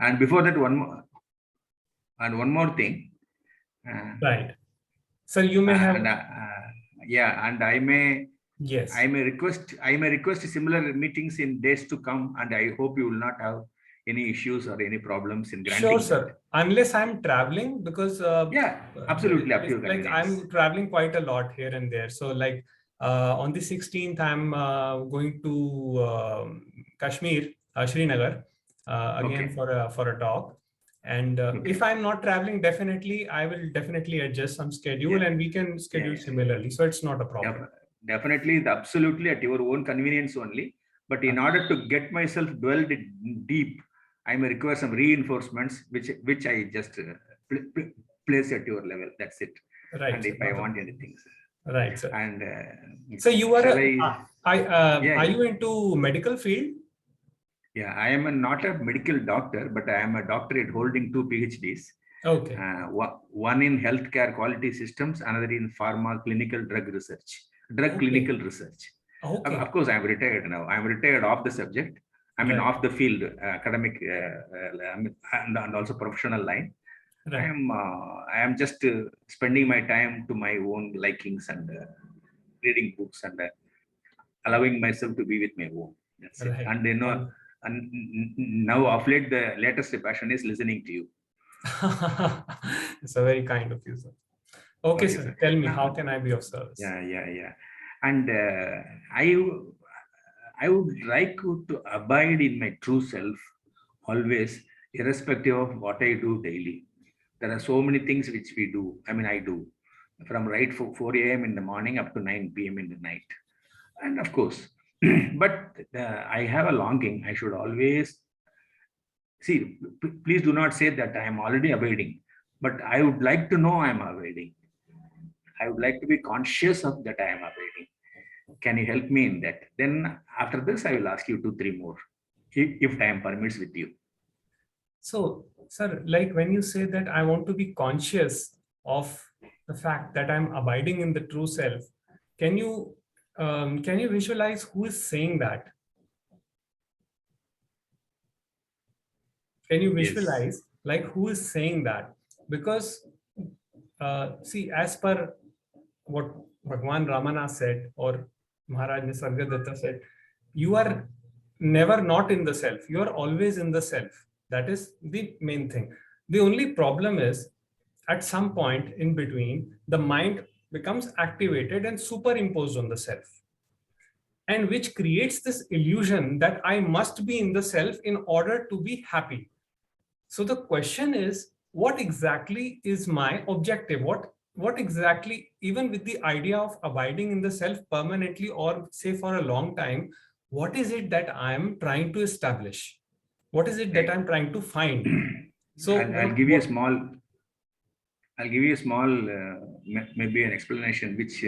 And before that, one more thing. Right. So you may have. And I may. Yes. I may request similar meetings in days to come, and I hope you will not have any issues or any problems in granting. Sure, sir. Unless I'm traveling, because absolutely up to your like I'm traveling quite a lot here and there. So like on the 16th, I'm going to Kashmir, Srinagar, again for a talk. And if I'm not traveling, definitely I will adjust some schedule, and we can schedule similarly. So it's not a problem. Definitely, absolutely at your own convenience only. But in order to get myself dwelled deep, I may require some reinforcements, which I just place at your level. That's it. Right. And if I want anything, sir. Right, sir. And so you are are you into medical field? Yeah, I am not a medical doctor, but I am a doctorate holding 2 PhDs. Okay. One in healthcare quality systems, another in pharma clinical drug research. Clinical research. Okay. Of course, I'm retired now. I'm retired off the subject. I mean, off the field, academic and also professional line. Right. I am just spending my time to my own likings and reading books and allowing myself to be with my own. That's it. And and now of late, the latest passion is listening to you. It's a very kind of you, sir. Okay, sir. Tell me, how can I be of service? Yeah. And I would like to abide in my true self always, irrespective of what I do daily. There are so many things which we do. I mean, I do from right 4 a.m. in the morning up to 9 p.m. in the night. And of course, but I have a longing. I should always see, please do not say that I am already abiding, but I would like to know I am abiding. I would like to be conscious of that I am abiding. Can you help me in that? Then after this, I will ask you 2-3 more, if time permits with you. So, sir, like when you say that I want to be conscious of the fact that I'm abiding in the true self, can you visualize who is saying that? Can you visualize like who is saying that? Because see, as per what Bhagwan Ramana said, or Maharaj Nisargadatta said, you are never not in the self. You are always in the self. That is the main thing. The only problem is at some point in between, the mind becomes activated and superimposed on the self, and which creates this illusion that I must be in the self in order to be happy. So the question is, what exactly is my objective? What exactly, even with the idea of abiding in the self permanently or say for a long time, what is it that I am trying to establish? What is it that I'm trying to find? So I'll give you a small maybe an explanation which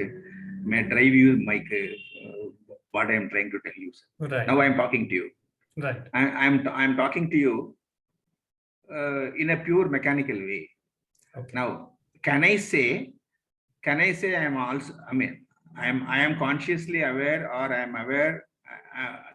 may drive you what I am trying to tell you. Right. Now I am talking to you. Right. I'm talking to you in a pure mechanical way. Okay. Now, can I say I am also, I am consciously aware, or I am aware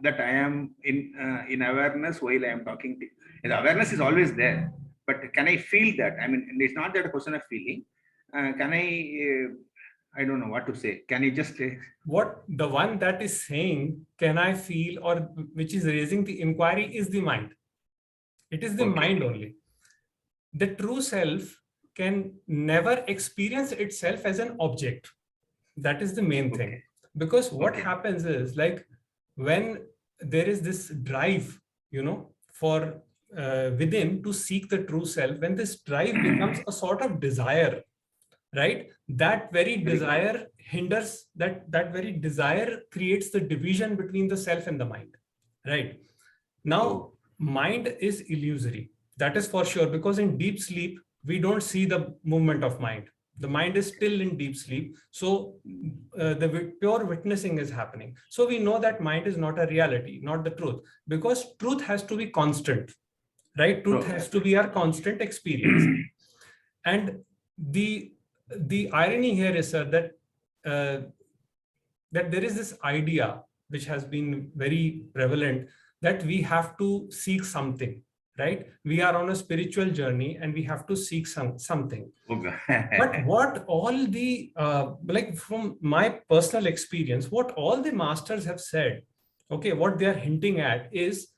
that I am in awareness while I am talking to you? The awareness is always there, but can I feel that? I mean, it's not that a question of feeling. Can I don't know what to say. Can you just say? What the one that is saying, can I feel, or which is raising the inquiry, is the mind. It is the mind only. The true self can never experience itself as an object. That is the main thing. Because what happens is, like, when there is this drive, for within to seek the true self, when this drive becomes a sort of desire, right? That very desire hinders, that very desire creates the division between the self and the mind, right? Now, mind is illusory. That is for sure, because in deep sleep, we don't see the movement of mind. The mind is still in deep sleep. So the pure witnessing is happening. So we know that mind is not a reality, not the truth, because truth has to be constant, right? Truth has to be our constant experience. And the irony here is, sir, that there is this idea which has been very prevalent, that we have to seek something, right? We are on a spiritual journey and we have to seek something. Okay. But what all the, like from my personal experience, what all the masters have said, okay, what they are hinting at is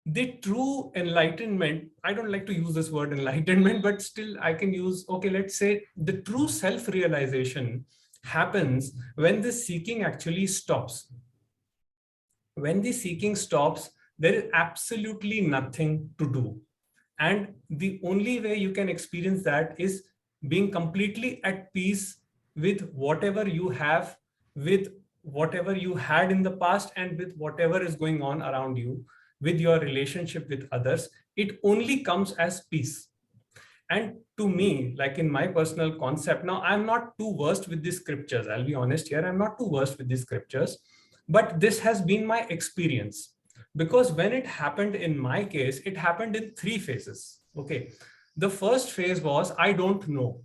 the true enlightenment. I don't like to use this word enlightenment, but still I can use, okay, let's say the true self-realization happens when the seeking actually stops. When the seeking stops, there is absolutely nothing to do. And the only way you can experience that is being completely at peace with whatever you have, with whatever you had in the past, and with whatever is going on around you, with your relationship with others. It only comes as peace. And to me, like in my personal concept, now I'm not too versed with these scriptures. I'll be honest here, I'm not too versed with these scriptures, but this has been my experience. Because when it happened in my case, it happened in 3 phases. Okay. The first phase was, I don't know.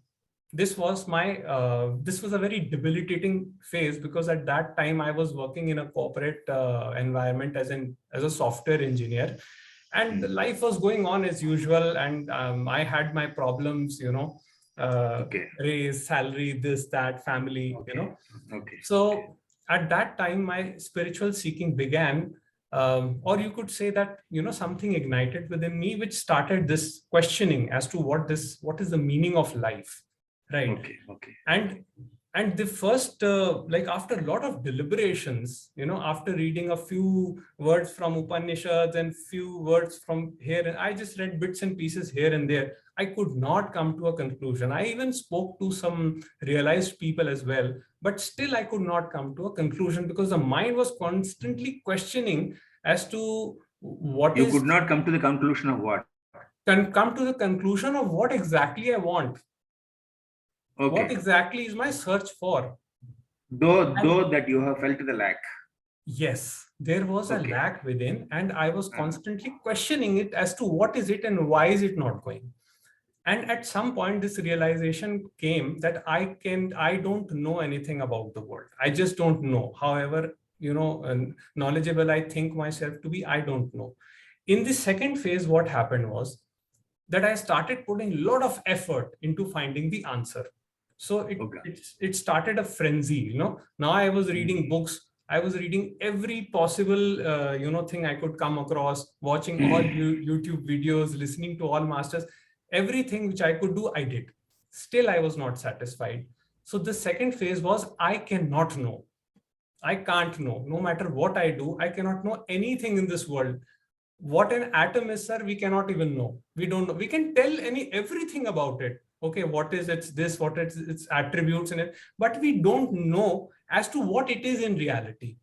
This was this was a very debilitating phase, because at that time I was working in a corporate environment as a software engineer, and life was going on as usual, and I had my problems, Okay. raise, salary, this, that, family, Okay. Okay. So at that time my spiritual seeking began, or you could say that something ignited within me, which started this questioning as to what is the meaning of life, right? Okay. Okay. And the first, like after a lot of deliberations, after reading a few words from Upanishads and few words from here, and I just read bits and pieces here and there, I could not come to a conclusion. I even spoke to some realized people as well, but still I could not come to a conclusion, because the mind was constantly questioning as to what You is, could not come to the conclusion of what? come to the conclusion of what exactly I want. Okay. What exactly is my search for? Though that you have felt the lack. Yes, there was a Okay. lack within, and I was constantly questioning it as to what is it and why is it not going. And at some point, this realization came that I don't know anything about the world. I just don't know. However, knowledgeable I think myself to be, I don't know. In the second phase, what happened was that I started putting a lot of effort into finding the answer. So it started a frenzy, Now I was reading books. I was reading every possible, thing I could come across, watching all YouTube videos, listening to all masters, everything which I could do, I did. Still, I was not satisfied. So the second phase was, I cannot know. I can't know. No matter what I do, I cannot know anything in this world. What an atom is, sir, we cannot even know. We don't know. We can tell everything about it. Okay, what is its this, what is its attributes in it, but we don't know as to what it is in reality.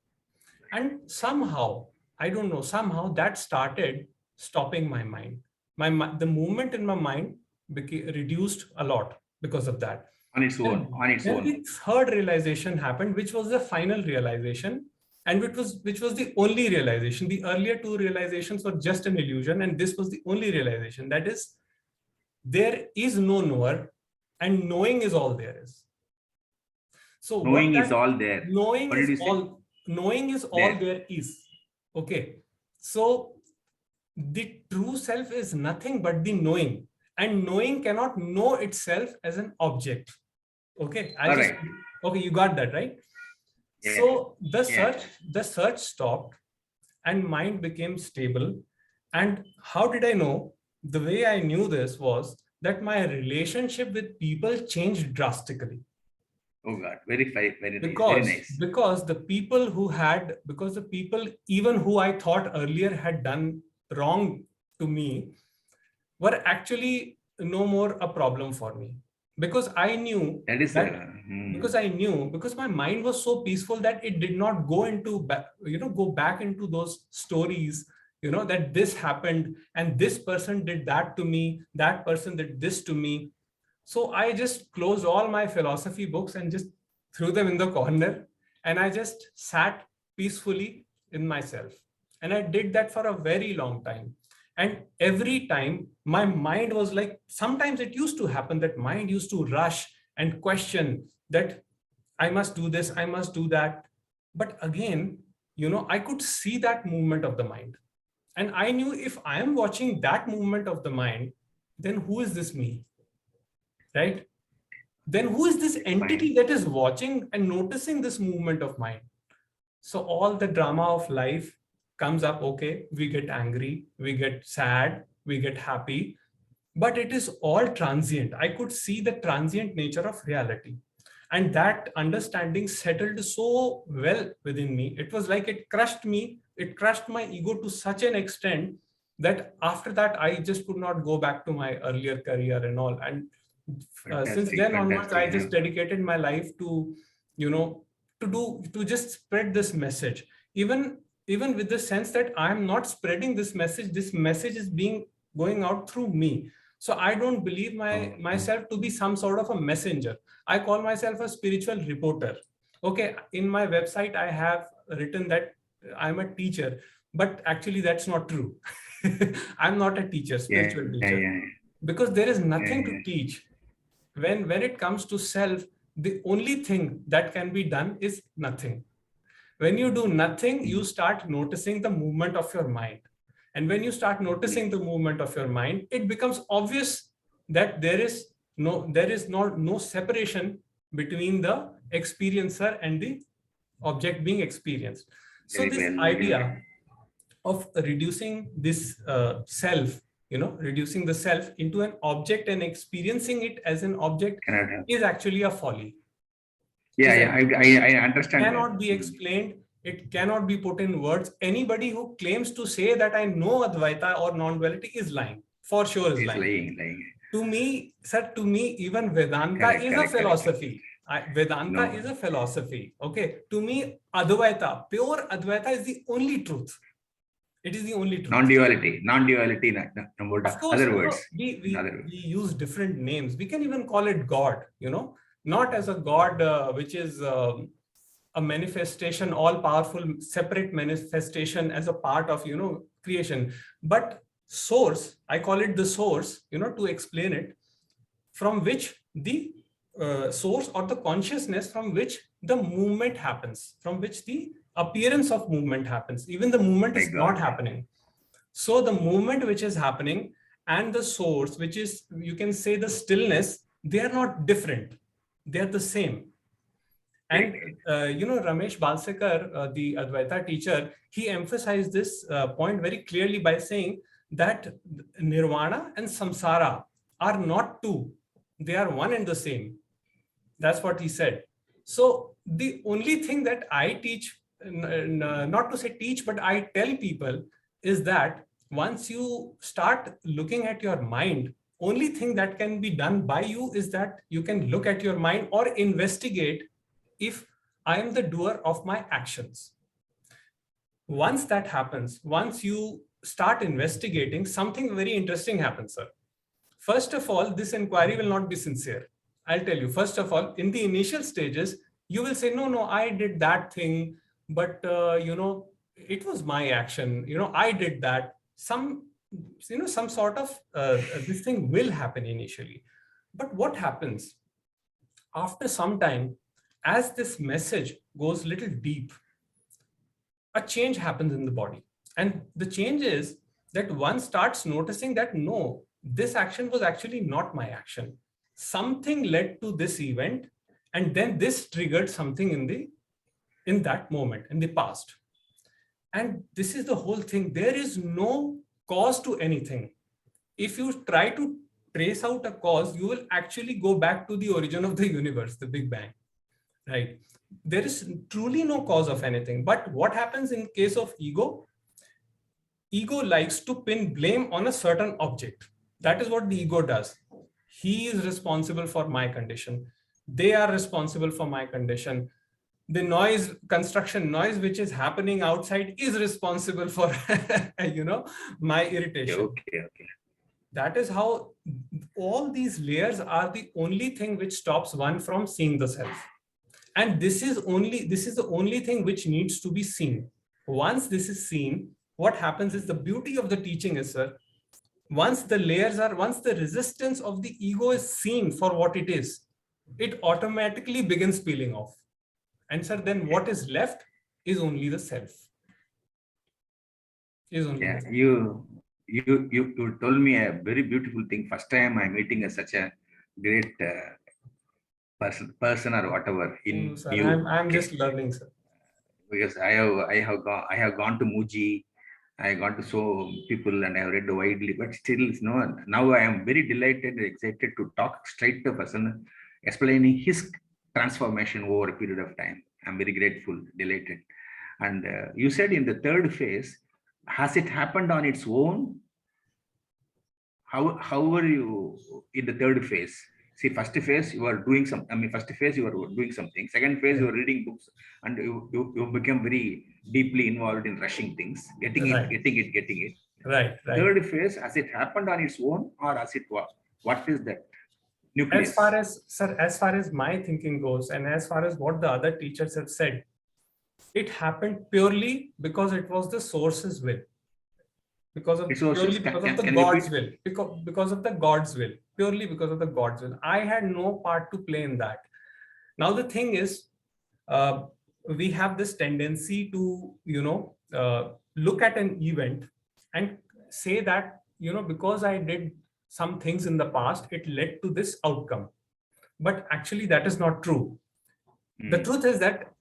And somehow, I don't know, somehow that started stopping my mind. The movement in my mind became reduced a lot because of that. On its own. Then the third realization happened, which was the final realization, and which was the only realization. The earlier 2 realizations were just an illusion, and this was the only realization. That is, there is no knower, and knowing is all there is. So knowing is all there. Knowing is all there is. Okay. So the true self is nothing but the knowing, and knowing cannot know itself as an object. Okay. Okay, you got that, right? Yeah. So the search stopped, and mind became stable. And how did I know? The way I knew this was that my relationship with people changed drastically. Oh God, very nice. Because the people even who I thought earlier had done wrong to me were actually no more a problem for me. Because I knew because my mind was so peaceful that it did not go back into those stories, that this happened and this person did that to me, that person did this to me. So I just closed all my philosophy books and just threw them in the corner, and I just sat peacefully in myself. And I did that for a very long time. And every time my mind was like, sometimes it used to happen that mind used to rush and question that I must do this, I must do that. But again, I could see that movement of the mind. And I knew if I am watching that movement of the mind, then who is this me? Right? Then who is this entity that is watching and noticing this movement of mind? So all the drama of life comes up. Okay, we get angry, we get sad, we get happy, but it is all transient. I could see the transient nature of reality. And that understanding settled so well within me. It was like it crushed me. It crushed my ego to such an extent that after that, I just could not go back to my earlier career and all. And since then onwards, I just dedicated my life to, to just spread this message. Even with the sense that I'm not spreading this message is being going out through me. So I don't believe myself to be some sort of a messenger. I call myself a spiritual reporter. Okay, in my website, I have written that I'm a teacher, but actually that's not true. I'm not a teacher, spiritual teacher, because there is nothing to teach. When it comes to self, the only thing that can be done is nothing. When you do nothing, you start noticing the movement of your mind. And when you start noticing the movement of your mind, it becomes obvious that there is no separation between the experiencer and the object being experienced. So this idea of reducing this self, reducing the self into an object and experiencing it as an object is actually a folly. I understand. Cannot be explained. It cannot be put in words. Anybody who claims to say that I know Advaita or non-duality is lying. For sure is lying. To me, sir, even Vedanta is a philosophy. Vedanta is a philosophy. Okay. To me, Advaita, pure Advaita is the only truth. It is the only truth. Non-duality. Of course, other words. We use different names. We can even call it God, not as a God which is a manifestation, all-powerful, separate manifestation as a part of, creation. But source, I call it the source, to explain it, from which the source or the consciousness from which the movement happens, from which the appearance of movement happens. Even the movement is not happening. So the movement which is happening and the source, which is, you can say, the stillness, they are not different. They are the same. And, Ramesh Balsekar, the Advaita teacher, he emphasized this point very clearly by saying that nirvana and samsara are not two. They are one and the same. That's what he said. So the only thing that I teach, not to say teach, but I tell people is that once you start looking at your mind, only thing that can be done by you is that you can look at your mind or investigate if I am the doer of my actions. Once that happens, once you start investigating, something very interesting happens, sir. First of all, this inquiry will not be sincere. I'll tell you, first of all, in the initial stages, you will say, no, I did that thing, but, it was my action. I did that. Some sort of this thing will happen initially. But what happens after some time, as this message goes little deep, a change happens in the body. And the change is that one starts noticing that, no, this action was actually not my action. Something led to this event, and then this triggered something in that moment, in the past. And this is the whole thing. There is no cause to anything. If you try to trace out a cause, you will actually go back to the origin of the universe, the Big Bang, right? There is truly no cause of anything. But what happens in case of ego? Ego likes to pin blame on a certain object. That is what the ego does. He is responsible for my condition. They are responsible for my condition. The construction noise which is happening outside is responsible for, my irritation. Okay. That is how all these layers are the only thing which stops one from seeing the self. And this is the only thing which needs to be seen. Once this is seen, what happens is, the beauty of the teaching is, sir, once the resistance of the ego is seen for what it is, it automatically begins peeling off. And sir, then what is left is only the self. is only Yeah, necessary. you told me a very beautiful thing. First time I'm meeting such a great person or whatever Oh, in sir, you. I'm Okay, just learning, sir. because I have gone to Muji. I got to so people and I have read widely, but still, no. Now I am very delighted and excited to talk straight to a person, explaining his transformation over a period of time. I'm very grateful, delighted. And you said in the third phase, has it happened on its own? How were you in the third phase? See, first phase you are doing some. I mean, first phase you are doing something. Second phase Yeah. you are reading books, and you become very deeply involved in rushing things, getting it, Right, getting it, getting it. right, right. Third phase, has it happened on its own, or as it was? What is that As nucleus? far as, sir, as far as my thinking goes, and as far as what the other teachers have said, it happened purely because it was the source's will, because of Resources? purely Can, because of can, the can you God's repeat? will, because of the God's will, purely because of the God's will. I had no part to play in that. Now the thing is, uh, we have this tendency to, look at an event and say that, because I did some things in the past, it led to this outcome. But actually, that is not true. The Hmm. truth is that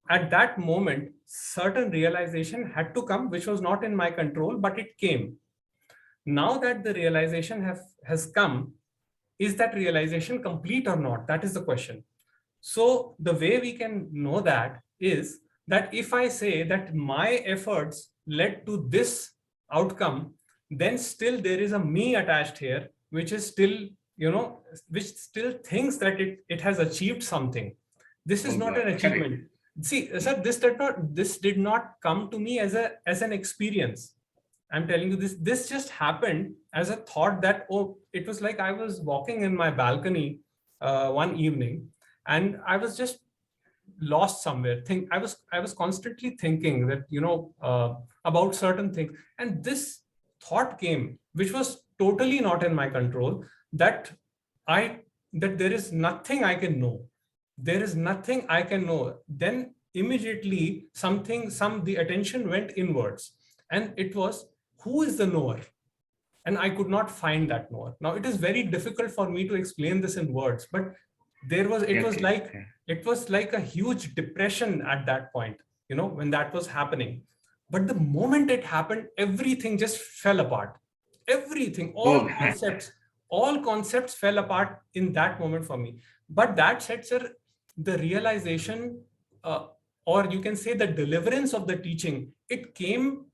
at that moment, certain realization had to come, which was not in my control, but it came. Now that the realization has come, is that realization complete or not? That is the question. So the way we can know that is that if I say that my efforts led to this outcome, then still there is a me attached here, which is still, which still thinks that it has achieved something. This is Oh not God, an correct. achievement. See, sir, this did not come to me as an experience. I'm telling you this. This just happened as a thought that, oh, it was like I was walking in my balcony one evening, and I was just lost somewhere. I was constantly thinking that, about certain things, and this thought came, which was totally not in my control. That I that there is nothing I can know. There is nothing I can know. Then immediately the attention went inwards, and it was, who is the knower? And I could not find that knower. Now it is very difficult for me to explain this in words, but there was it was Okay. like it was like a huge depression at that point, when that was happening. But the moment it happened, everything just fell apart. Everything, Oh, all concepts fell apart in that moment for me. But that said, sir, the realization, uh, or you can say the deliverance of the teaching, it came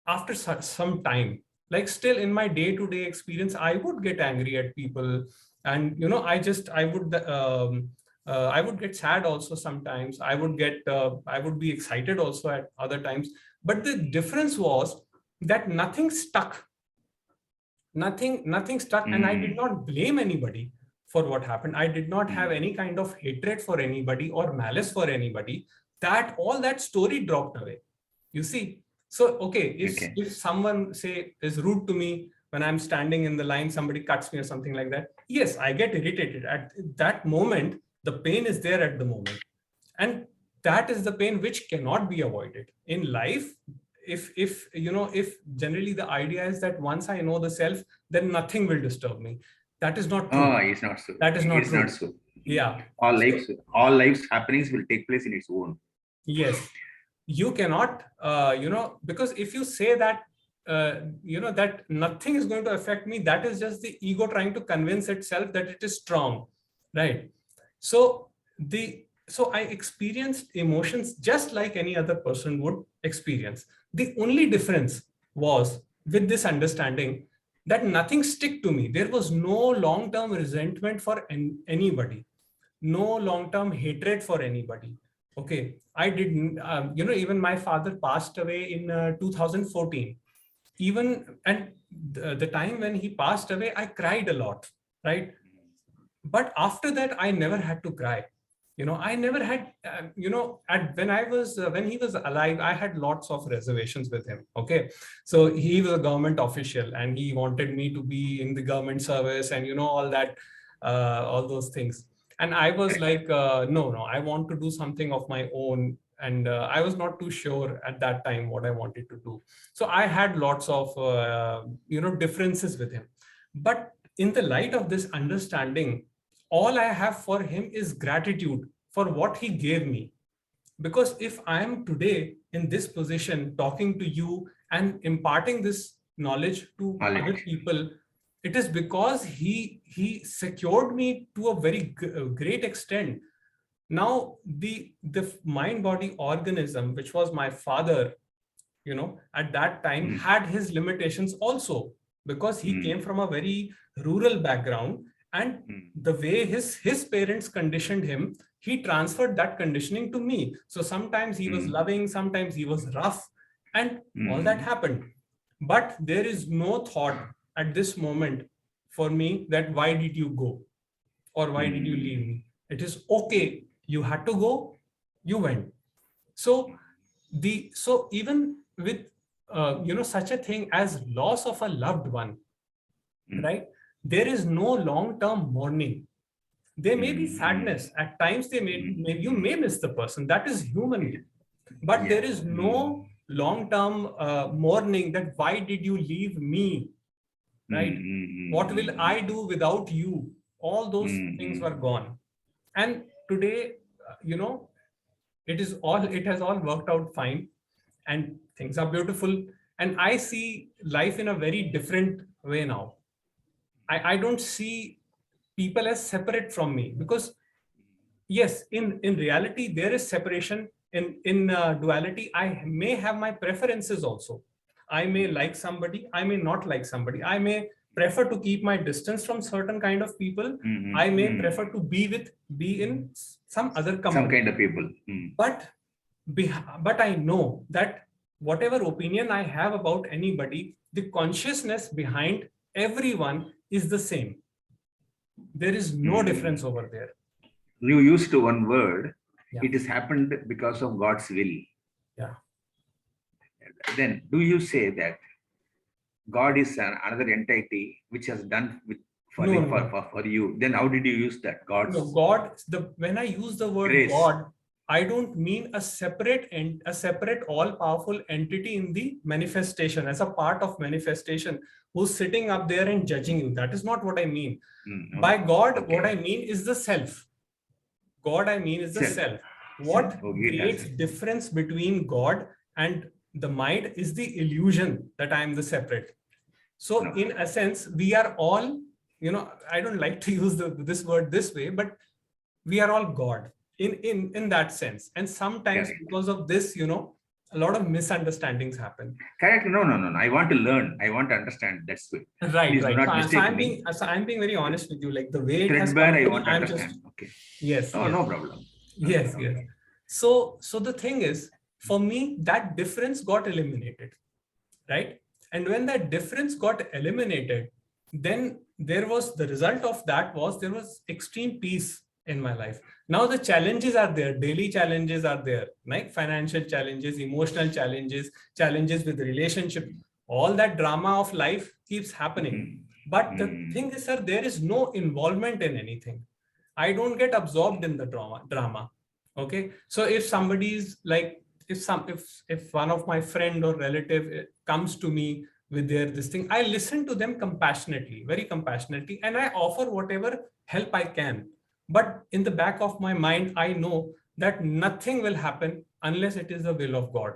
after some time. Like, still in my day-to-day experience, I would get angry at people, and I would get sad also sometimes. I would be excited also at other times. But the difference was that nothing stuck, and I did hmm. not blame anybody for what happened. I did not have Hmm. any kind of hatred for anybody or malice for anybody. That all that story dropped away, you see. So, okay, Okay. if someone, say, is rude to me when I'm standing in the line, somebody cuts me or something like that, yes, I get irritated at that moment. The pain is there at the moment, and that is the pain which cannot be avoided in life. If generally the idea is that once I know the self, then nothing will disturb me. That is not true. Oh, it's not so. That is not It's not true. so. Yeah. All So, lives, all lives happenings will take place in its own. yes, you cannot, because if you say that, that nothing is going to affect me, that is just the ego trying to convince itself that it is strong, right? So I experienced emotions just like any other person would experience. The only difference was with this understanding that nothing stick to me. There was no long-term resentment for anybody, no long-term hatred for anybody. Okay, I didn't, even my father passed away in 2014. Even, and the time when he passed away, I cried a lot, right? But after that, I never had to cry. I never had, at when he was alive, I had lots of reservations with him. Okay, so he was a government official, and he wanted me to be in the government service, and all that, all those things. And I was like, no, I want to do something of my own. and I was not too sure at that time what I wanted to do. So I had lots of differences with him. But in the light of this understanding, all I have for him is gratitude for what he gave me. Because if I am today in this position talking to you and imparting this knowledge to other people, it is because he secured me to a very great extent. Now the mind body organism, which was my father, at that time had his limitations also, because he came from a very rural background, and the way his parents conditioned him, he transferred that conditioning to me. So sometimes he was loving, sometimes he was rough, and all that happened. But there is no thought at this moment for me that why did you go or why did you leave me? It is okay. You had to go, you went. So even with such a thing as loss of a loved one, right? There is no long-term mourning. There may be sadness at times. You may miss the person. That is human, but there is no long-term mourning that why did you leave me, right? What will I do without you? All those things were gone, and today, it has all worked out fine, and things are beautiful. And I see life in a very different way now. I don't see people as separate from me, because yes, in reality there is separation. In duality, I may have my preferences also. I may like somebody, I may not like somebody. I may prefer to keep my distance from certain kind of people. I may prefer to be in some other company, some kind of people. But I know that whatever opinion I have about anybody, the consciousness behind everyone is the same. There is no difference over there. You used one word. Yeah. It has happened because of God's will. Yeah. Then do you say that God is another entity which has done for you? Then how did you use that? God. When I use the word grace, God, I don't mean a separate all-powerful entity in the manifestation, as a part of manifestation, who's sitting up there and judging you. That is not what I mean. By God, what I mean is the self. God, I mean, is the self. What creates difference between God and the mind is the illusion that I am the separate. So in a sense, we are all, I don't like to use this word this way, but we are all God in that sense. And sometimes because of this, a lot of misunderstandings happen. Correct. No. I want to learn. I want to understand. That's good. Right. So I'm being very honest with you. Like the way it has come, I want to understand. Okay. Yes. No problem. Yes. So the thing is, for me, that difference got eliminated, right? And when that difference got eliminated, then there was the result of that was there was extreme peace in my life. Now the challenges are there, daily challenges are there, like financial challenges, emotional challenges, challenges with relationship. All that drama of life keeps happening. But the thing is, sir, there is no involvement in anything. I don't get absorbed in the drama. Okay. So if somebody's like, if one of my friend or relative comes to me with this thing, I listen to them compassionately, very compassionately, and I offer whatever help I can. But in the back of my mind, I know that nothing will happen unless it is the will of God.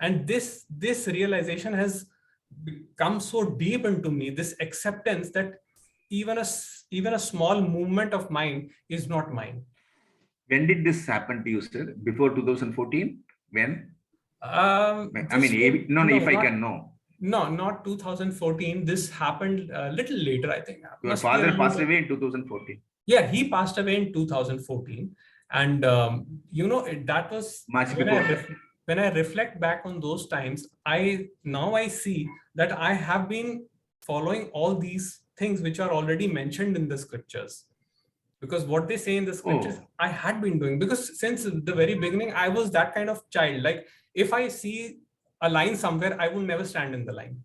And this realization has become so deep into me, this acceptance that even a small movement of mine is not mine. When did this happen to you, sir? Before 2014? When? If I can know. No, not 2014. This happened a little later, I think. Your father passed away in 2014. Yeah, he passed away in 2014. And, that was when I reflect back on those times, I see that I have been following all these things which are already mentioned in the scriptures. Because what they say in the scriptures, I had been doing. Because since the very beginning, I was that kind of child. Like, if I see a line somewhere, I would never stand in the line.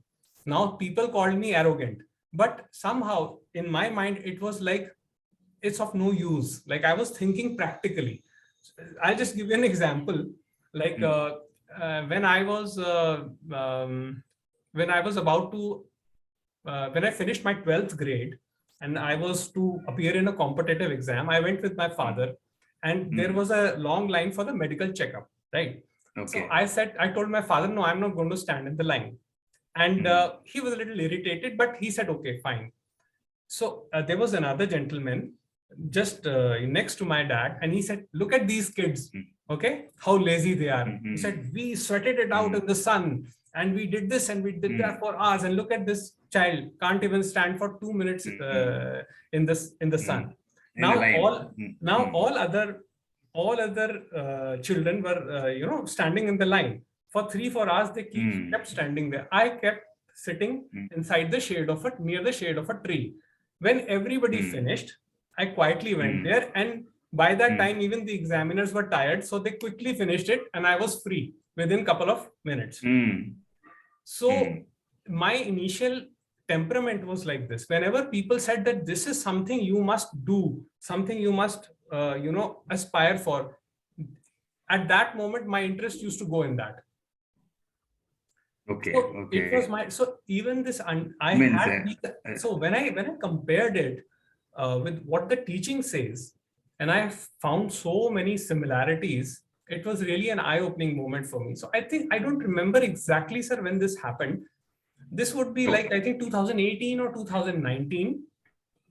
Now, people called me arrogant. But somehow, in my mind, it was like, it's of no use. Like, I was thinking practically. I'll just give you an example. Like when I was about to when I finished my 12th grade and I was to appear in a competitive exam, I went with my father, and there was a long line for the medical checkup, right? So Okay. I told my father, no, I'm not going to stand in the line. And he was a little irritated, but he said, okay, fine. So there was another gentleman just next to my dad, and he said, look at these kids, okay, how lazy they are. He said, we sweated it out in the sun, and we did this and we did that for hours, and look at this child, can't even stand for 2 minutes in the sun. In the Now line. all other children were standing in the line for 3-4 hours. They kept standing there. I kept sitting inside the shade of near the shade of a tree. When everybody finished, I quietly went there, and by that time even the examiners were tired, so they quickly finished it and I was free within a couple of minutes. So my initial temperament was like this. Whenever people said that this is something you must do, something you must aspire for, at that moment my interest used to go in that. Okay. So Okay. it was my, so even this, so when I compared it with what the teaching says, and I found so many similarities, it was really an eye-opening moment for me. So I think, I don't remember exactly, sir, when this happened. This would be like, I think 2018 or 2019,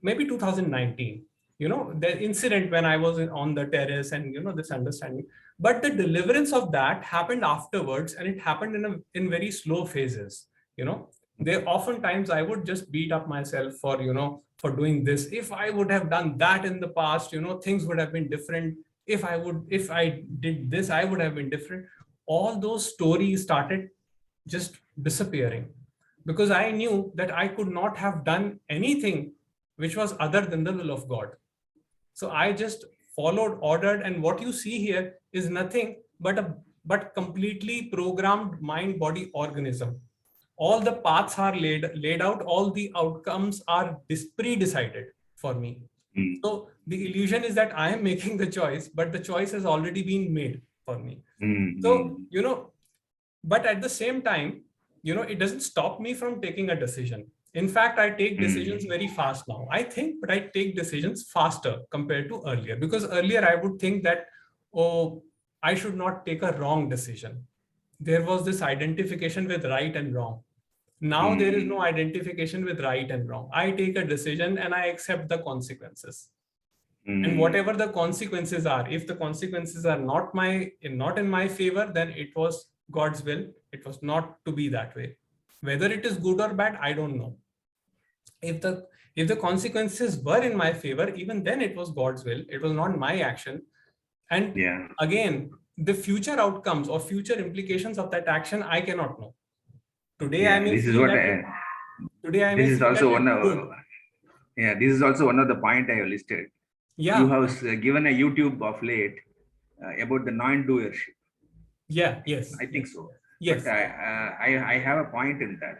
maybe 2019. The incident when I was on the terrace and, this understanding. But the deliverance of that happened afterwards, and it happened in very slow phases. There oftentimes I would just beat up myself for, for doing this. If I would have done that in the past, things would have been different. If I did this, I would have been different. All those stories started just disappearing, because I knew that I could not have done anything which was other than the will of God. So I just followed, ordered, and what you see here is nothing but completely programmed mind-body organism. All the paths are laid out, all the outcomes are pre-decided for me. So the illusion is that I am making the choice, but the choice has already been made for me. So, but at the same time, it doesn't stop me from taking a decision. In fact, I take decisions very fast now. I think, but I take decisions faster compared to earlier, because earlier I would think that, oh, I should not take a wrong decision. There was this identification with right and wrong. Now there is no identification with right and wrong. I take a decision and I accept the consequences. And whatever the consequences are, if the consequences are not in my favor, then it was God's will. It was not to be that way. Whether it is good or bad, I don't know. If the consequences were in my favor, even then it was God's will. It was not my action. And again, the future outcomes or future implications of that action, I cannot know. Today, I may this is feel what that today I may this is feel also that one of good. this is also one of the point I have listed. Yeah. You have given a YouTube of late about the non-doership. Yeah. Yes. I think so. Yes. But I have a point in that.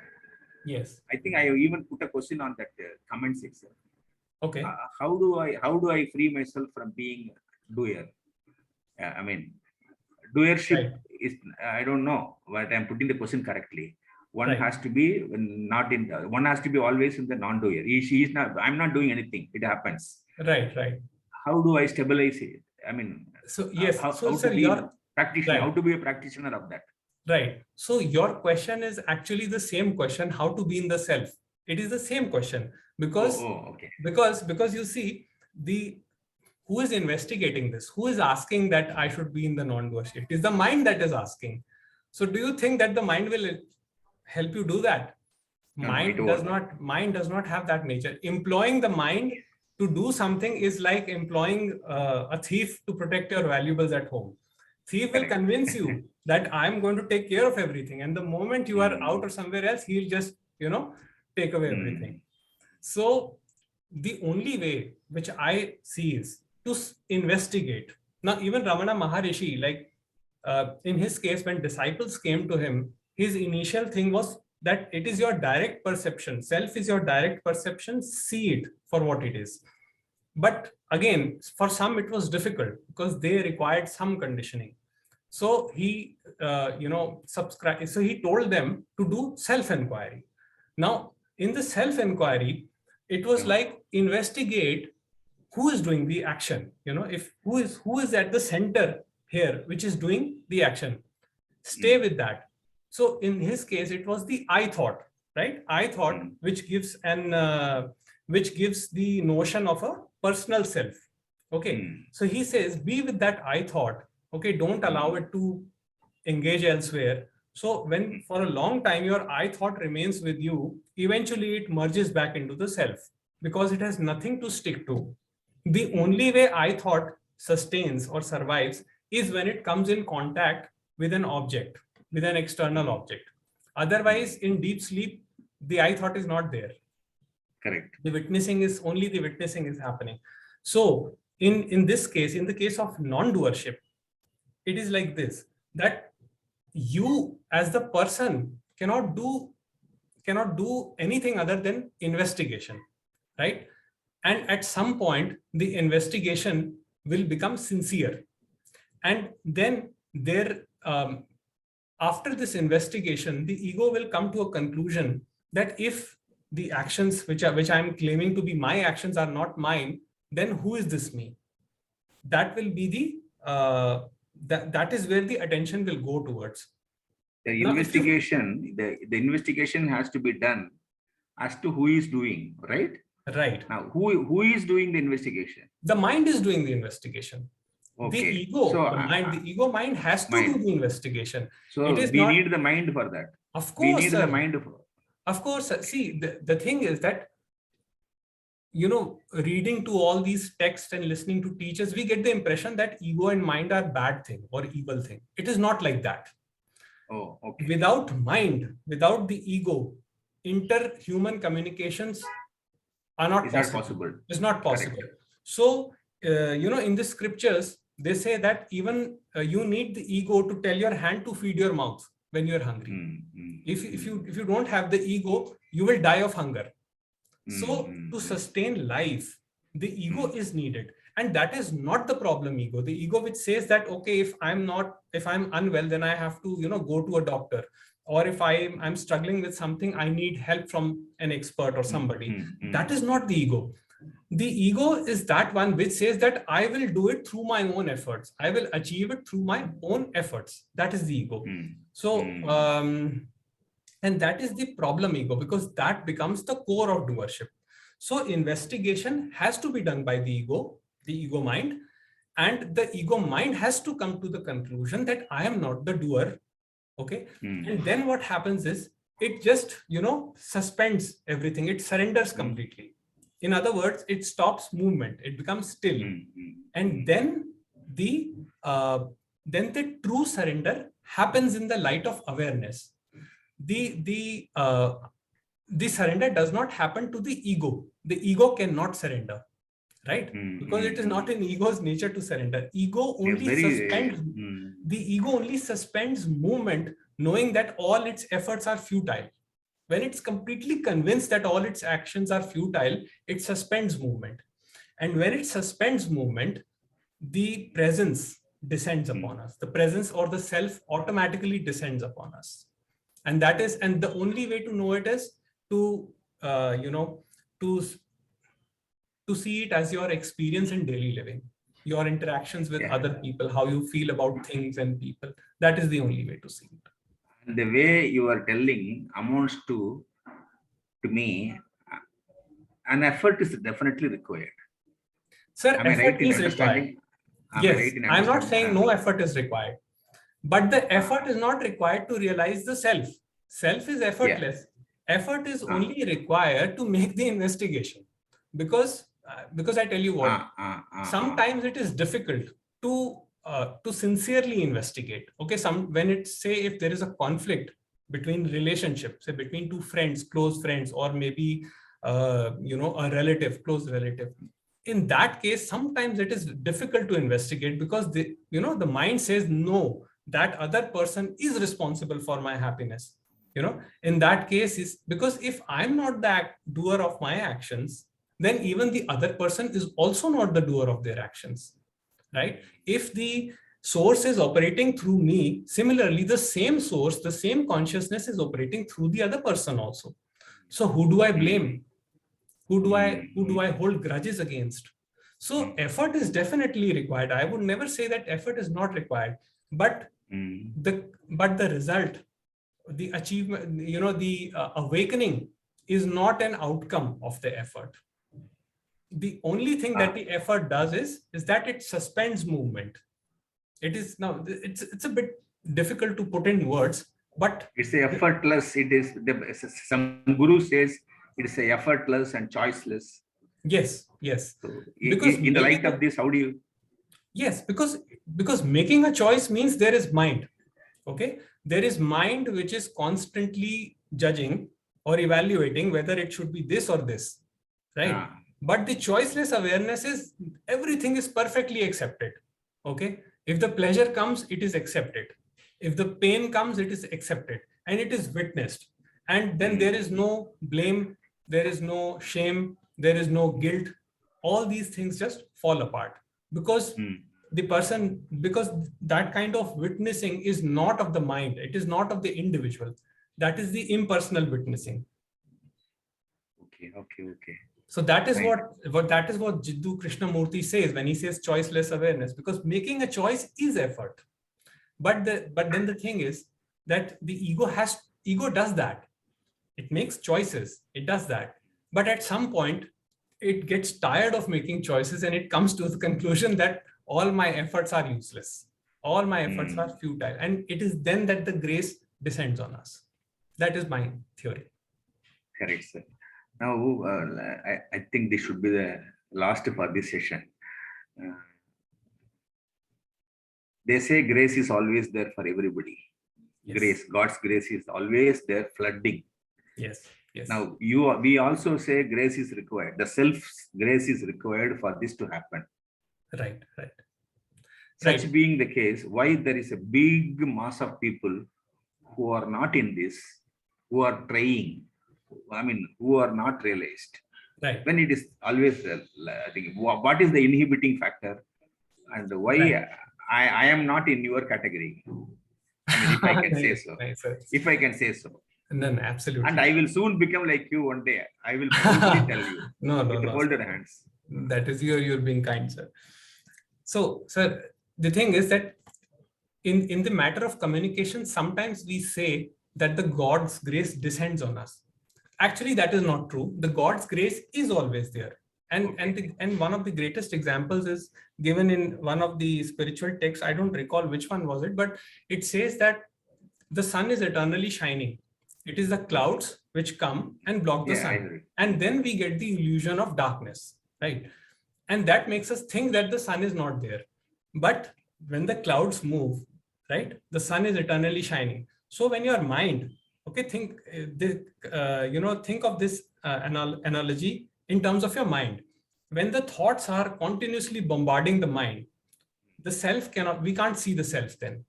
Yes. I think I even put a question on that comment section. Okay. How do I free myself from being doer? I mean, doership is, I don't know, but I'm putting the question correctly. One has to be not in the, one has to be always in the non-doer. She is not, I'm not doing anything. It happens. Right. How do I stabilize it? I mean, so yes, how sir, to be a practitioner, how to be a practitioner of that. Right. So your question is actually the same question, how to be in the self. It is the same question, because because you see, who is investigating this? Who is asking that I should be in the non-doership? It is the mind that is asking. So do you think that the mind will help you do that? Mind does not have that nature. Employing the mind to do something is like employing a thief to protect your valuables at home. Thief will convince you that I'm going to take care of everything, and the moment you are out or somewhere else, he'll just take away everything. So the only way which I see is to investigate. Now, even Ramana Maharishi, like in his case, when disciples came to him, his initial thing was that it is your direct perception. Self is your direct perception. See it for what it is. But again, for some, it was difficult because they required some conditioning. So he, subscribed. So he told them to do self-inquiry. Now, in the self-inquiry, it was like investigate who is doing the action. If who is at the center here, which is doing the action. Stay with that. So in his case, it was the I thought, right? I thought, which gives the notion of a personal self. Okay. So he says, be with that I thought. Okay. Don't allow it to engage elsewhere. So when for a long time, your I thought remains with you, eventually it merges back into the self because it has nothing to stick to. The only way I thought sustains or survives is when it comes in contact with an object, with an external object. Otherwise, in deep sleep, the I thought is not there. Correct. The witnessing is happening. So in this case, in the case of non-doership, it is like this, that you as the person cannot do anything other than investigation, right? And at some point, the investigation will become sincere. And then after this investigation, the ego will come to a conclusion that if the actions which I'm claiming to be my actions are not mine, then who is this me? That will be that is where the attention will go towards. The investigation, the investigation has to be done as to who is doing, right? Right. Now, who is doing the investigation? The mind is doing the investigation. Okay. The ego, so, the ego mind has to do the investigation. So we need the mind for that. Of course, we need the mind for. Of course. See, the thing is that, reading to all these texts and listening to teachers, we get the impression that ego and mind are bad thing or evil thing. It is not like that. Oh, okay. Without mind, without the ego, interhuman communications are not possible. It's not possible. Correct. So, in the scriptures, they say that even you need the ego to tell your hand to feed your mouth when you're hungry. If you don't have the ego, you will die of hunger. So to sustain life, the ego is needed. And that is not the problem ego. The ego which says that, okay, if I'm unwell, then I have to, go to a doctor. Or if I'm struggling with something, I need help from an expert or somebody. That is not the ego. The ego is that one which says that I will do it through my own efforts. I will achieve it through my own efforts. That is the ego. So, and that is the problem ego, because that becomes the core of doership. So investigation has to be done by the ego mind, and the ego mind has to come to the conclusion that I am not the doer. Okay. And then what happens is it just, suspends everything. It surrenders completely. In other words, it stops movement. It becomes still. And then the true surrender happens in the light of awareness. The surrender does not happen to the ego. The ego cannot surrender, right? Because it is not in ego's nature to surrender. Ego only suspends. The ego only suspends movement, knowing that all its efforts are futile. When it's completely convinced that all its actions are futile, it suspends movement. And when it suspends movement, the presence descends upon us. The presence or the self automatically descends upon us. And the only way to know it is to see it as your experience in daily living, your interactions with other people, how you feel about things and people. That is the only way to see it. The way you are telling amounts to me, an effort is definitely required. Sir, effort is required. Yes, I'm not saying no effort is required, but the effort is not required to realize the self. Self is effortless. Effort is only required to make the investigation, because I tell you what, sometimes it is difficult to sincerely investigate. Okay, when it's, say, if there is a conflict between relationships, say between two friends, close friends, or maybe a relative, close relative. In that case, sometimes it is difficult to investigate because the mind says, no, that other person is responsible for my happiness. In that case, is because if I'm not the doer of my actions, then even the other person is also not the doer of their actions, right? source is operating through me. Similarly, the same source, the same consciousness is operating through the other person also. So who do I blame? Who do I hold grudges against? So effort is definitely required. I would never say that effort is not required, but the result, the achievement, the awakening is not an outcome of the effort. The only thing that the effort does is that it suspends movement. It is now, it's a bit difficult to put in words, but it's a effortless. It is some guru says it is a effortless and choiceless. Yes. So Because in the light of this, how do you? Yes, because making a choice means there is mind. Okay, there is mind which is constantly judging or evaluating whether it should be this or this, right? But the choiceless awareness is everything is perfectly accepted. Okay, if the pleasure comes, it is accepted. If the pain comes, it is accepted and it is witnessed. And then there is no blame, there is no shame, there is no guilt. All these things just fall apart because because that kind of witnessing is not of the mind. It is not of the individual. That is the impersonal witnessing. Okay. So that is what Jiddu Krishnamurti says when he says choiceless awareness, because making a choice is effort. But then the thing is that the ego does that. It makes choices. It does that. But at some point, it gets tired of making choices and it comes to the conclusion that all my efforts are useless. All my efforts are futile. And it is then that the grace descends on us. That is my theory. Correct, sir. Now, I think this should be the last for this session. They say grace is always there for everybody. Yes. Grace, God's grace is always there, flooding. Yes. Now, we also say grace is required. The self's grace is required for this to happen. Right. Such being the case, why there is a big mass of people who are not in this, who are trying, who are not realized. Right. When it is always, I think, what is the inhibiting factor, and why I am not in your category? If I can say so. If I can say so. No, absolutely. And I will soon become like you one day. I will probably tell you. With folded hands. That is you're being kind, sir. So, sir, the thing is that in the matter of communication, sometimes we say that the God's grace descends on us. Actually, that is not true. The God's grace is always there. And one of the greatest examples is given in one of the spiritual texts. I don't recall which one was it, but it says that the sun is eternally shining. It is the clouds which come and block the sun. And then we get the illusion of darkness, right? And that makes us think that the sun is not there. But when the clouds move, right, the sun is eternally shining. So when your mind, think of this analogy in terms of your mind. When the thoughts are continuously bombarding the mind, we can't see the self then.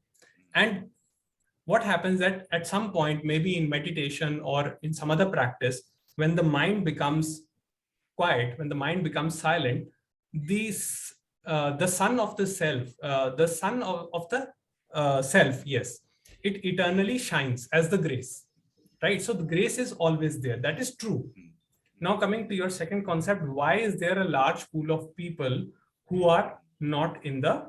And what happens that at some point, maybe in meditation or in some other practice, when the mind becomes quiet, when the mind becomes silent, the sun of the self, self, yes, it eternally shines as the grace, right? So the grace is always there. That is true. Now coming to your second concept, why is there a large pool of people who are not in this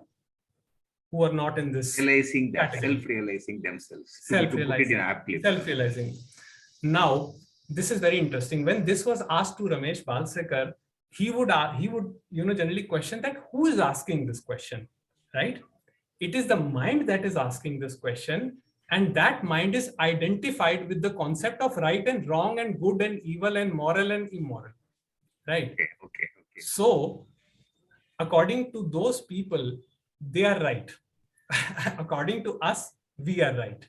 realizing that category. Self-realizing themselves. Self-realizing. Now, this is very interesting. When this was asked to Ramesh Balsekar, he would generally question that who is asking this question, right? It is the mind that is asking this question, and that mind is identified with the concept of right and wrong and good and evil and moral and immoral, right? Okay. So, according to those people, they are right. According to us, we are right?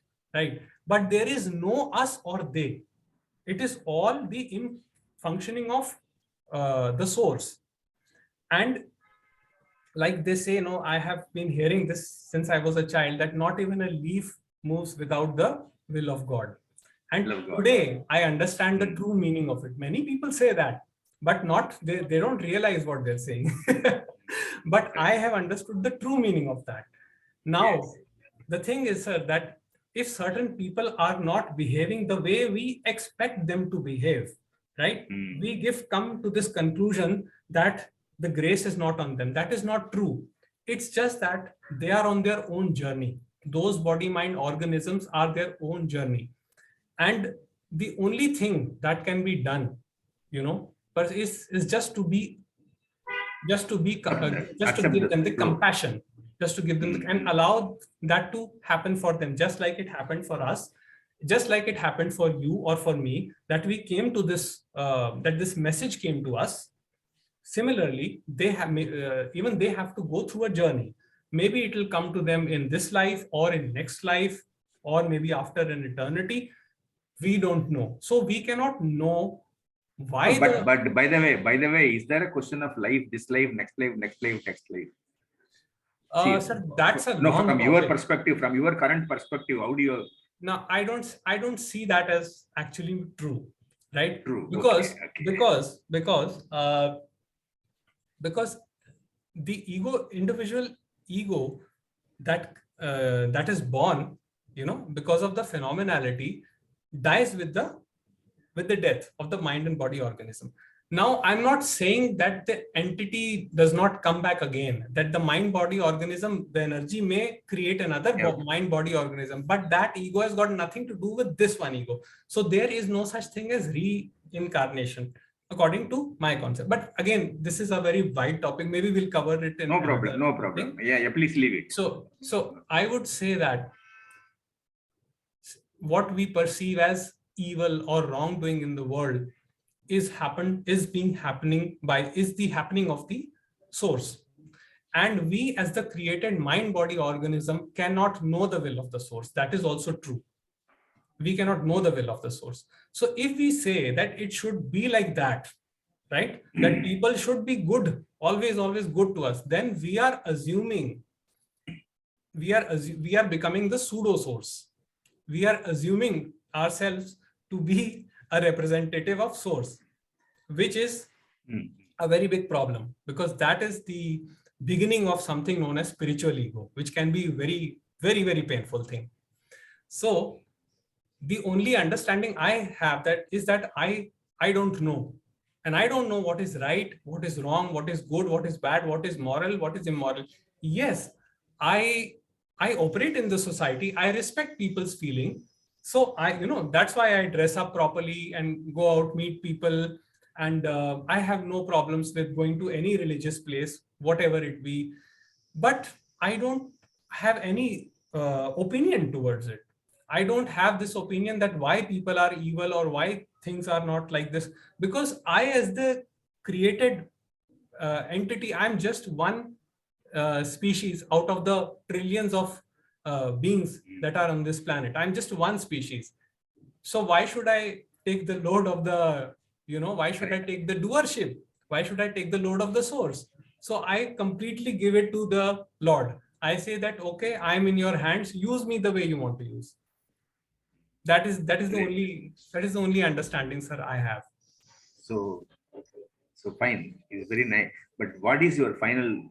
But there is no us or they. It is all the functioning of the source. And like they say, I have been hearing this since I was a child, that not even a leaf moves without the will of God. And today I understand the true meaning of it. Many people say that, but they don't realize what they're saying. But I have understood the true meaning of that. Now, Yes. the thing is, sir, that if certain people are not behaving the way we expect them to behave, right? We come to this conclusion that the grace is not on them. That is not true. It's just that they are on their own journey. Those body mind organisms are their own journey. And the only thing that can be done, but is just to Accept give the them the flow. compassion, just to give them and allow that to happen for them, just like it happened for us, just like it happened for you or for me, that we came to this that this message came to us. Similarly, they have even they have to go through a journey. Maybe it will come to them in this life or in next life, or maybe after an eternity. We don't know, so we cannot know No, why but the by the way, is there a question of life, this life, next life, next life, next life? See, sir, that's a no, long from your topic. perspective, from your current perspective, how do you? Now, I don't see that as actually true, right? True. Okay. Because Okay. because because uh, because the individual ego that is born, because of the phenomenality, dies with the death of the mind and body organism. Now, I'm not saying that the entity does not come back again, that the mind body organism, the energy may create another Yeah. mind body organism, but that ego has got nothing to do with this one ego. So there is no such thing as reincarnation, according to my concept. But again, this is a very wide topic. Maybe we'll cover it in No problem. another No problem. thing. Yeah. Yeah. Please leave it. So I would say that what we perceive as evil or wrongdoing in the world is the happening of the source. And we, as the created mind body organism, cannot know the will of the source. That is also true. We cannot know the will of the source. So if we say that it should be like that, right, that people should be good, always good to us, then we are assuming, we are becoming the pseudo source. We are assuming ourselves to be a representative of source, which is a very big problem, because that is the beginning of something known as spiritual ego, which can be very painful thing. So the only understanding I have that is that I don't know, and I don't know what is right, what is wrong, what is good, what is bad, what is moral, what is immoral. Yes, I I operate in the society. I respect people's feeling. So that's why I dress up properly and go out, meet people. And I have no problems with going to any religious place, whatever it be. But I don't have any opinion towards it. I don't have this opinion that why people are evil or why things are not like this. Because I, as the created entity, I'm just one species out of the trillions of beings that are on this planet. I'm just one species. So why should I take the load of why should I take the doership? Why should I take the load of the source? So I completely give it to the Lord. I say that, okay, I'm in your hands. Use me the way you want to use. That is the only understanding, sir, I have. So, fine. It's very nice. But what is your final?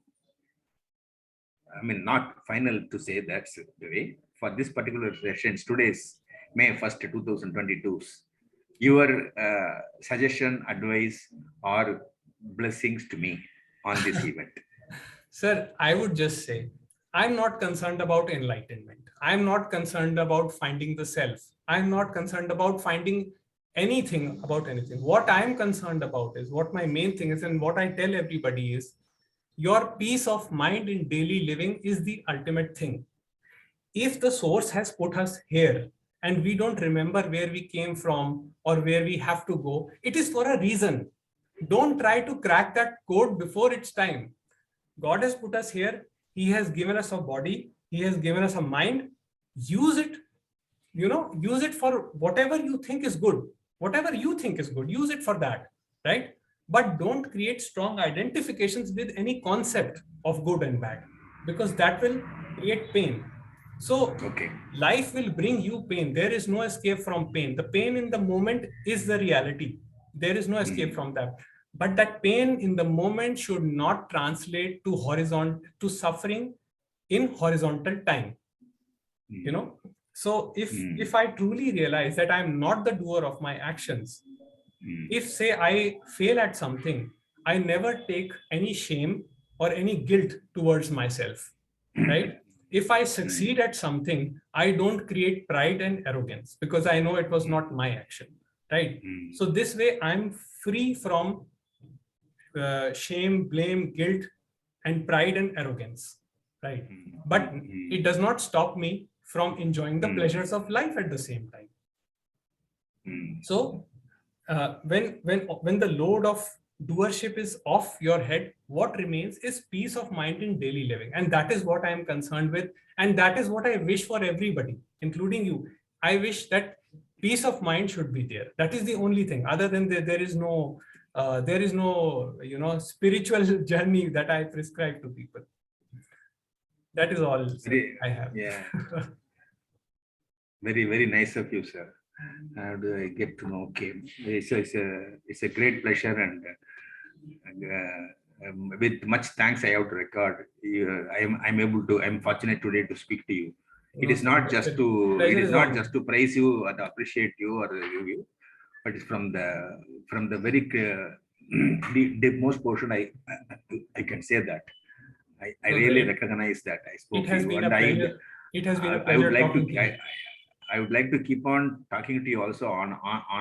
I mean, not final to say that's the way for this particular session. Today's May 1st, 2022. Your suggestion, advice, or blessings to me on this event. Sir, I would just say, I'm not concerned about enlightenment. I'm not concerned about finding the self. I'm not concerned about finding anything about anything. What I'm concerned about is what my main thing is, and what I tell everybody is, your peace of mind in daily living is the ultimate thing. If the source has put us here and we don't remember where we came from or where we have to go, it is for a reason. Don't try to crack that code before it's time. God has put us here. He has given us a body. He has given us a mind. Use it, use it for whatever you think is good. Whatever you think is good, use it for that, right? But don't create strong identifications with any concept of good and bad, because that will create pain. So Okay. life will bring you pain. There is no escape from pain. The pain in the moment is the reality. There is no escape from that. But that pain in the moment should not translate to suffering in horizontal time. You know, so if I truly realize that I'm not the doer of my actions, if say I fail at something, I never take any shame or any guilt towards myself, right? If I succeed at something, I don't create pride and arrogance because I know it was not my action, right? So this way I'm free from shame, blame, guilt, and pride and arrogance, right? But it does not stop me from enjoying the pleasures of life at the same time. So when the load of doership is off your head, what remains is peace of mind in daily living, and that is what I am concerned with, and that is what I wish for everybody, including you. I wish that peace of mind should be there. That is the only thing. Other than that, there is no spiritual journey that I prescribe to people. That is all I have. Yeah. Very, very nice of you, sir. How do I get to know? Okay, it's a great pleasure, and with much thanks, I have to record. I'm fortunate today to speak to you. It is not just to praise you or appreciate you or review you, but it's from the very deepmost portion. I can say that I really recognize that I spoke to you, and it has been a pleasure talking to you. I would like to keep on talking to you also on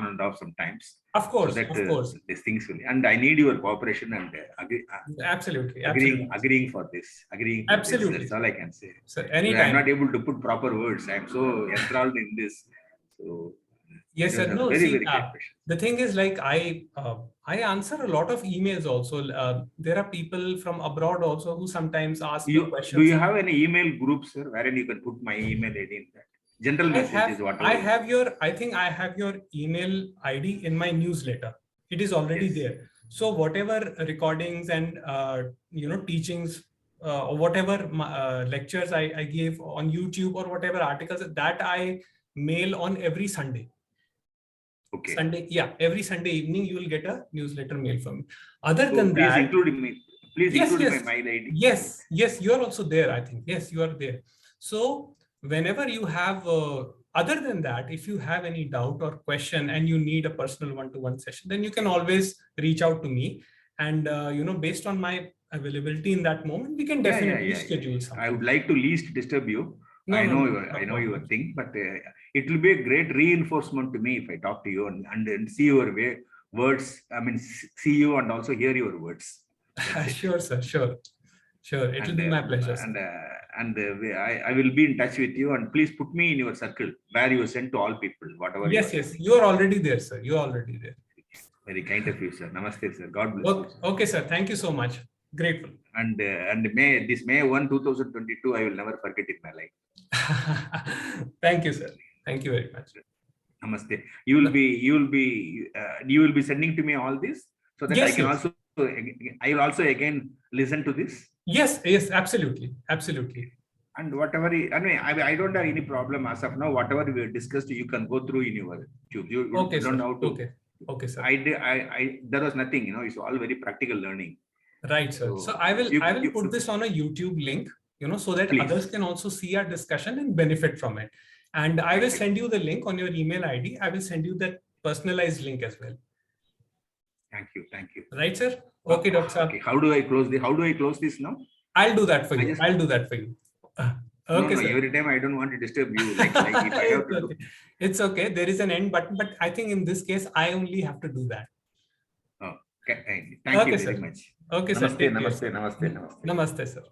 and off sometimes. Of course, so that, of course. These things will, and I need your cooperation and agreeing for this. Absolutely. That's all I can say. So anytime. I'm not able to put proper words. I'm so enthralled in this. So yes, sir. No, very great question. The thing is, like I answer a lot of emails also. There are people from abroad also who sometimes ask me questions. Do you have any email group, sir, wherein you can put my email ID in that? General message is what I think I have your email ID in my newsletter. It is already there. So whatever recordings and teachings or whatever lectures I gave on YouTube or whatever articles that I mail on every Sunday. Okay. Every Sunday evening you will get a newsletter mail from me. Other than that, include me. Please include my mail ID. Yes, you are also there. I think yes, you are there. So whenever you have, other than that, if you have any doubt or question and you need a personal one-to-one session, then you can always reach out to me. And, based on my availability in that moment, we can definitely schedule something. I would like to least disturb you. I know your thing, but it will be a great reinforcement to me if I talk to you and see your words. I mean, see you and also hear your words. Sure, sir. Sure. It will be my pleasure. I will be in touch with you, and please put me in your circle where you send to all people, whatever. Yes, you are already there, sir. You are already there. Very kind of you, sir. Namaste, sir. God bless you. Okay, sir. Thank you so much. Grateful. And May 1, 2022, I will never forget in my life. Thank you, sir. Thank you very much. Namaste. You will be sending to me all this so that I will also again listen to this. Yes, absolutely. And whatever, I don't have any problem as of now. Whatever we discussed, you can go through in your YouTube. You don't know how to. Okay, sir. There was nothing, it's all very practical learning. Right, sir. So I will put this on a YouTube link, so that others can also see our discussion and benefit from it. And I will send you the link on your email ID. I will send you that personalized link as well. Thank you. Right, sir. Okay, Doctor. Okay. How do I close this now? I'll do that for you. Okay, no, every time I don't want to disturb you. Like if I have to It's okay. There is an end button, but I think in this case, I only have to do that. Okay. Thank you very much. Okay, sir. Namaste. Namaste, sir.